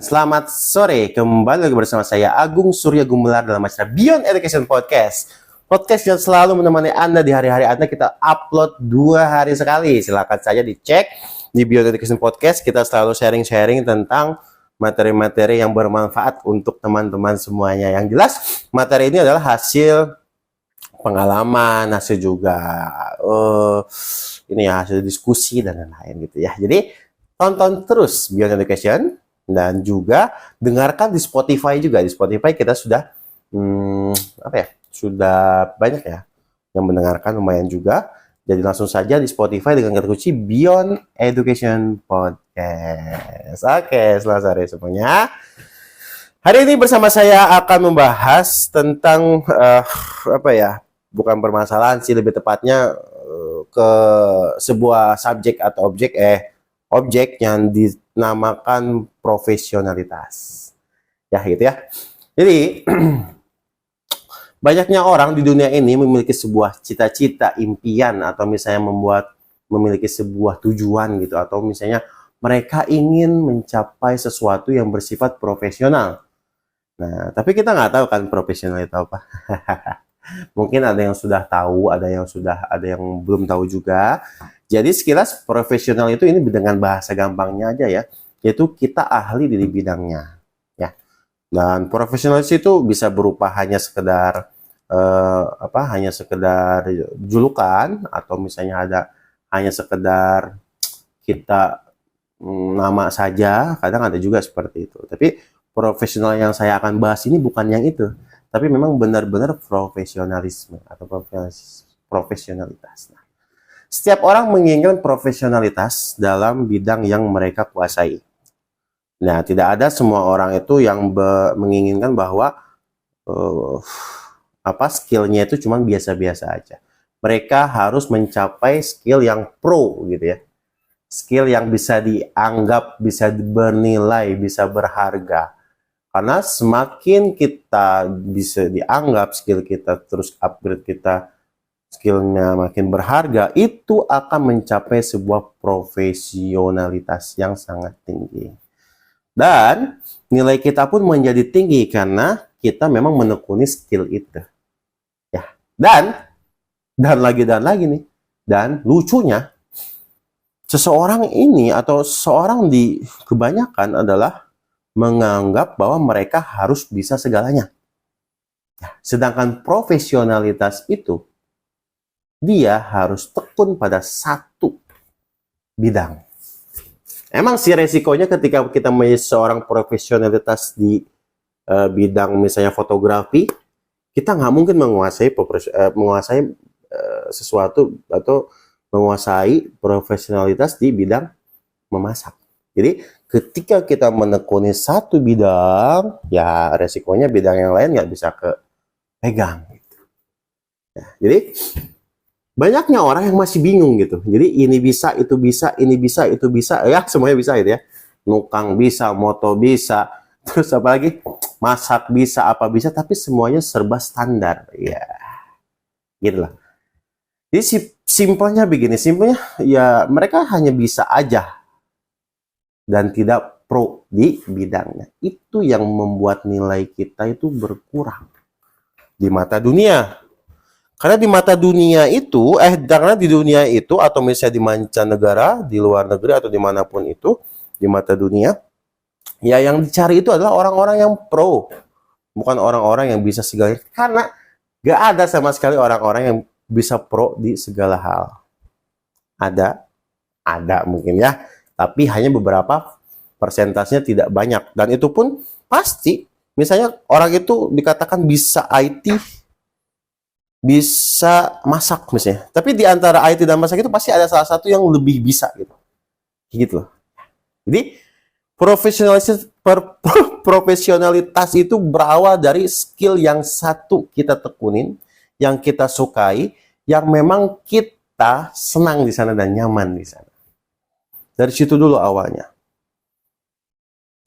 Selamat sore, kembali lagi bersama saya Agung Surya Gumelar dalam acara Beyond Education Podcast. Podcast yang selalu menemani Anda di hari-hari Anda. Kita upload 2 hari sekali. Silakan saja dicek di Beyond Education Podcast. Kita selalu sharing-sharing tentang materi-materi yang bermanfaat untuk teman-teman semuanya. Yang jelas, materi ini adalah hasil pengalaman, hasil juga ini ya, hasil diskusi dan lain-lain gitu ya. Jadi tonton terus Beyond Education dan juga dengarkan di Spotify juga. Di Spotify kita sudah sudah banyak ya yang mendengarkan, lumayan juga. Jadi langsung saja di Spotify dengan kata kunci Beyond Education Podcast. Oke, selamat sore semuanya. Hari ini bersama saya akan membahas tentang bukan permasalahan sih, lebih tepatnya ke sebuah subjek atau objek yang dinamakan profesionalitas. Ya gitu ya. Jadi banyaknya orang di dunia ini memiliki sebuah cita-cita, impian, atau misalnya memiliki sebuah tujuan gitu, atau misalnya mereka ingin mencapai sesuatu yang bersifat profesional. Nah, tapi kita nggak tahu kan profesional itu apa. Mungkin ada yang sudah tahu, ada yang belum tahu juga. Jadi sekilas profesional itu ini dengan bahasa gampangnya aja ya, yaitu kita ahli di bidangnya, ya. Dan profesionalis itu bisa berupa hanya sekedar julukan, atau misalnya hanya sekedar kita nama saja. Kadang ada juga seperti itu. Tapi profesional yang saya akan bahas ini bukan yang itu, tapi memang benar-benar profesionalisme atau profesionalitas. Nah, setiap orang menginginkan profesionalitas dalam bidang yang mereka kuasai. Nah, tidak ada semua orang itu yang menginginkan bahwa skillnya itu cuma biasa-biasa aja. Mereka harus mencapai skill yang pro gitu ya. Skill yang bisa dianggap, bisa bernilai, bisa berharga. Karena semakin kita bisa dianggap, skill kita terus upgrade, skillnya makin berharga, itu akan mencapai sebuah profesionalitas yang sangat tinggi. Dan nilai kita pun menjadi tinggi karena kita memang menekuni skill itu. Ya. Dan lagi nih. Dan lucunya, seseorang ini atau seseorang di kebanyakan adalah menganggap bahwa mereka harus bisa segalanya. Ya, sedangkan profesionalitas itu, dia harus tekun pada satu bidang. Emang sih resikonya ketika kita menjadi seorang profesionalitas di bidang misalnya fotografi, kita nggak mungkin menguasai sesuatu atau menguasai profesionalitas di bidang memasak. Jadi ketika kita menekuni satu bidang, ya resikonya bidang yang lain nggak bisa kepegang. Gitu. Ya, jadi banyaknya orang yang masih bingung gitu. Jadi ini bisa, itu bisa, ini bisa, itu bisa, ya semuanya bisa gitu ya. Nukang bisa, moto bisa, terus apa lagi? Masak bisa, apa bisa, tapi semuanya serba standar. Ya, gitu lah. Jadi simpelnya begini, ya mereka hanya bisa aja dan tidak pro di bidangnya. Itu yang membuat nilai kita itu berkurang di mata dunia. Karena di mata dunia itu, karena di dunia itu, atau misalnya di mancanegara, di luar negeri, atau dimanapun itu, di mata dunia, ya yang dicari itu adalah orang-orang yang pro. Bukan orang-orang yang bisa segalanya. Karena gak ada sama sekali orang-orang yang bisa pro di segala hal. Ada mungkin ya. Tapi hanya beberapa, persentasenya tidak banyak. Dan itu pun pasti, misalnya orang itu dikatakan bisa IT, bisa masak misalnya. Tapi di antara IT dan masak itu pasti ada salah satu yang lebih bisa gitu. Gitu loh. Jadi profesionalitas itu berawal dari skill yang satu kita tekunin, yang kita sukai, yang memang kita senang di sana dan nyaman di sana. Dari situ dulu awalnya.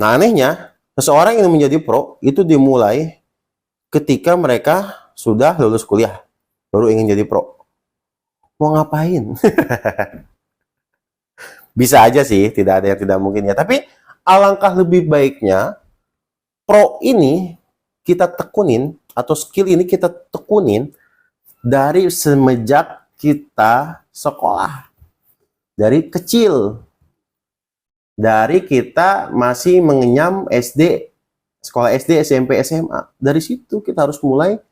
Nah, anehnya, seseorang yang menjadi pro itu dimulai ketika mereka sudah lulus kuliah, baru ingin jadi pro. Mau ngapain? Bisa aja sih, tidak ada yang tidak mungkin ya. Tapi alangkah lebih baiknya pro ini kita tekunin, atau skill ini kita tekunin dari semenjak kita sekolah, dari kecil, dari kita masih mengenyam SD, sekolah SD, SMP, SMA. Dari situ kita harus mulai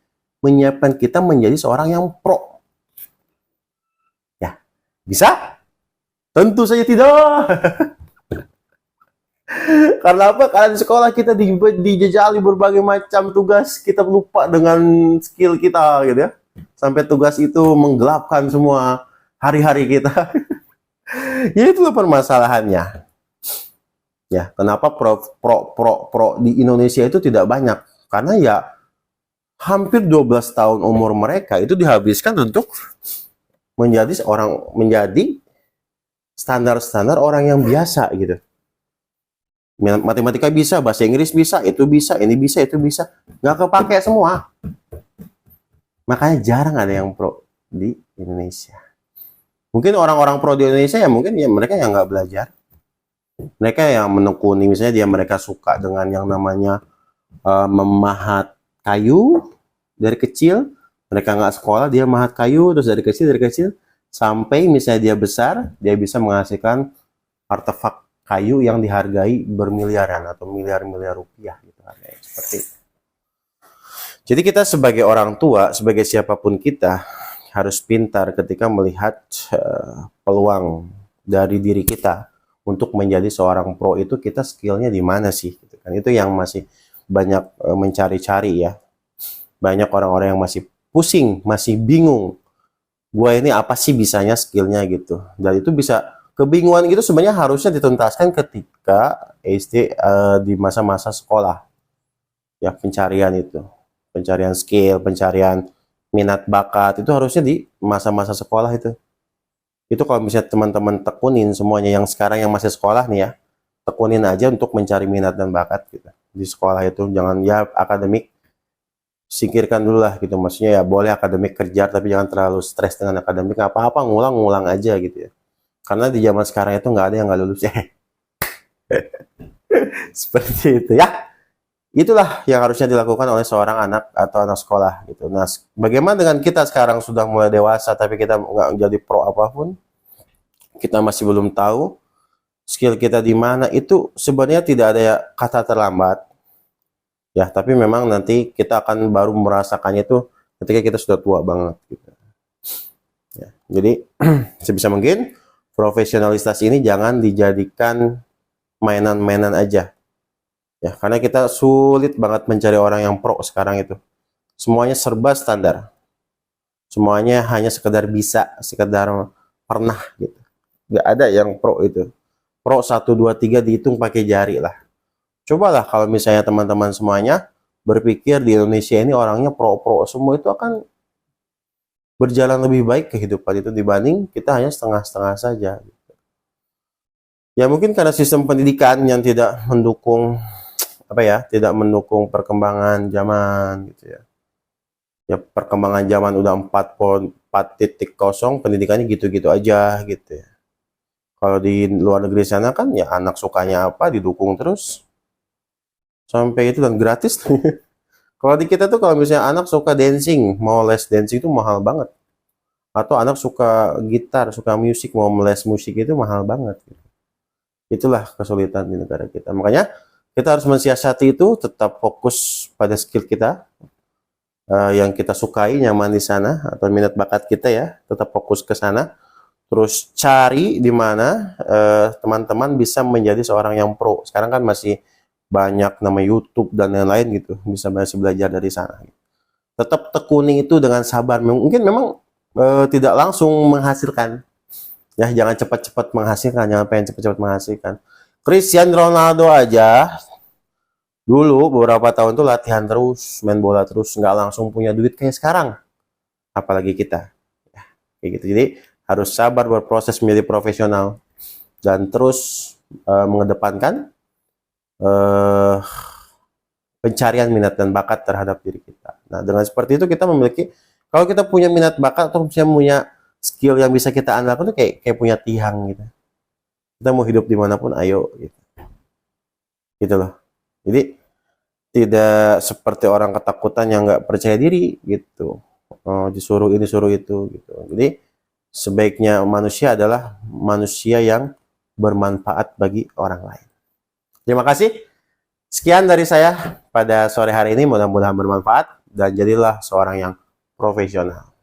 menyiapkan kita menjadi seorang yang pro. Ya, bisa? Tentu saja tidak. Karena apa? Karena di sekolah kita dijajali berbagai macam tugas, kita lupa dengan skill kita gitu ya. Sampai tugas itu menggelapkan semua hari-hari kita. Ya itulah permasalahannya. Ya, kenapa pro di Indonesia itu tidak banyak? Karena ya hampir 12 tahun umur mereka itu dihabiskan untuk menjadi standar-standar orang yang biasa gitu. Matematika bisa, bahasa Inggris bisa, itu bisa, ini bisa, itu bisa. Nggak kepake semua. Makanya jarang ada yang pro di Indonesia. Mungkin orang-orang pro di Indonesia ya mungkin ya mereka yang nggak belajar. Mereka yang menekuni, misalnya mereka suka dengan yang namanya memahat kayu dari kecil. Mereka nggak sekolah, dia mahat kayu, terus dari kecil, sampai misalnya dia besar, dia bisa menghasilkan artefak kayu yang dihargai bermiliaran atau miliar-miliar rupiah gitu, seperti itu. Jadi kita sebagai orang tua, sebagai siapapun kita harus pintar ketika melihat peluang dari diri kita untuk menjadi seorang pro itu, kita skillnya di mana sih? Gitu kan. Itu yang masih banyak mencari-cari ya. Banyak orang-orang yang masih pusing, masih bingung. Gua ini apa sih bisanya skillnya gitu. Dan itu bisa, kebingungan gitu sebenarnya harusnya dituntaskan ketika SD di masa-masa sekolah. Ya, pencarian itu. Pencarian skill, pencarian minat bakat, itu harusnya di masa-masa sekolah itu. Itu kalau misalnya teman-teman tekunin semuanya yang sekarang yang masih sekolah nih ya, tekunin aja untuk mencari minat dan bakat gitu. Di sekolah itu jangan ya akademik, singkirkan dulu lah gitu. Maksudnya ya boleh akademik kejar, tapi jangan terlalu stres dengan akademik. Apa-apa ngulang-ngulang aja gitu ya. Karena di zaman sekarang itu nggak ada yang nggak lulus ya. Seperti itu ya. Itulah yang harusnya dilakukan oleh seorang anak atau anak sekolah gitu. Nah, bagaimana dengan kita sekarang sudah mulai dewasa tapi kita nggak jadi pro apapun, kita masih belum tahu skill kita di mana, itu sebenarnya tidak ada kata terlambat ya, tapi memang nanti kita akan baru merasakannya itu ketika kita sudah tua banget gitu. Ya, jadi sebisa mungkin profesionalitas ini jangan dijadikan mainan-mainan aja. Ya, karena kita sulit banget mencari orang yang pro sekarang itu. Semuanya serba standar. Semuanya hanya sekedar bisa, sekedar pernah gitu. Nggak ada yang pro itu. Pro 1, 2, 3 dihitung pakai jari lah. Cobalah kalau misalnya teman-teman semuanya berpikir di Indonesia ini orangnya pro-pro semua, itu akan berjalan lebih baik kehidupan itu dibanding kita hanya setengah-setengah saja. Ya mungkin karena sistem pendidikan yang tidak mendukung tidak mendukung perkembangan zaman gitu ya. Ya perkembangan zaman udah 4.0, pendidikannya gitu-gitu aja gitu ya. Kalau di luar negeri sana kan ya anak sukanya apa didukung terus sampai itu dan gratis. Kalau di kita tuh kalau misalnya anak suka dancing, mau les dancing itu mahal banget. Atau anak suka gitar, suka musik, mau les musik itu mahal banget. Itulah kesulitan di negara kita. Makanya kita harus mensiasati itu, tetap fokus pada skill kita yang kita sukai, nyaman di sana, atau minat bakat kita ya, tetap fokus ke sana. Terus cari di mana teman-teman bisa menjadi seorang yang pro. Sekarang kan masih banyak nama YouTube dan lain-lain gitu, bisa masih belajar dari sana. Tetap tekuni itu dengan sabar. Mungkin memang tidak langsung menghasilkan. Ya, jangan cepat-cepat menghasilkan, jangan pengen cepat-cepat menghasilkan. Cristiano Ronaldo aja dulu beberapa tahun tuh latihan terus, main bola terus, nggak langsung punya duit kayak sekarang. Apalagi kita. Ya, kayak gitu. Jadi harus sabar berproses menjadi profesional dan terus mengedepankan pencarian minat dan bakat terhadap diri kita. Nah, dengan seperti itu kita memiliki, kalau kita punya minat bakat atau misalnya punya skill yang bisa kita andalkan, itu kayak punya tiang gitu. Kita mau hidup dimanapun, ayo gitu. gitu loh. Jadi tidak seperti orang ketakutan yang nggak percaya diri gitu. Disuruh ini suruh itu gitu. Jadi sebaiknya manusia adalah manusia yang bermanfaat bagi orang lain. Terima kasih. Sekian dari saya pada sore hari ini, mudah-mudahan bermanfaat dan jadilah seorang yang profesional.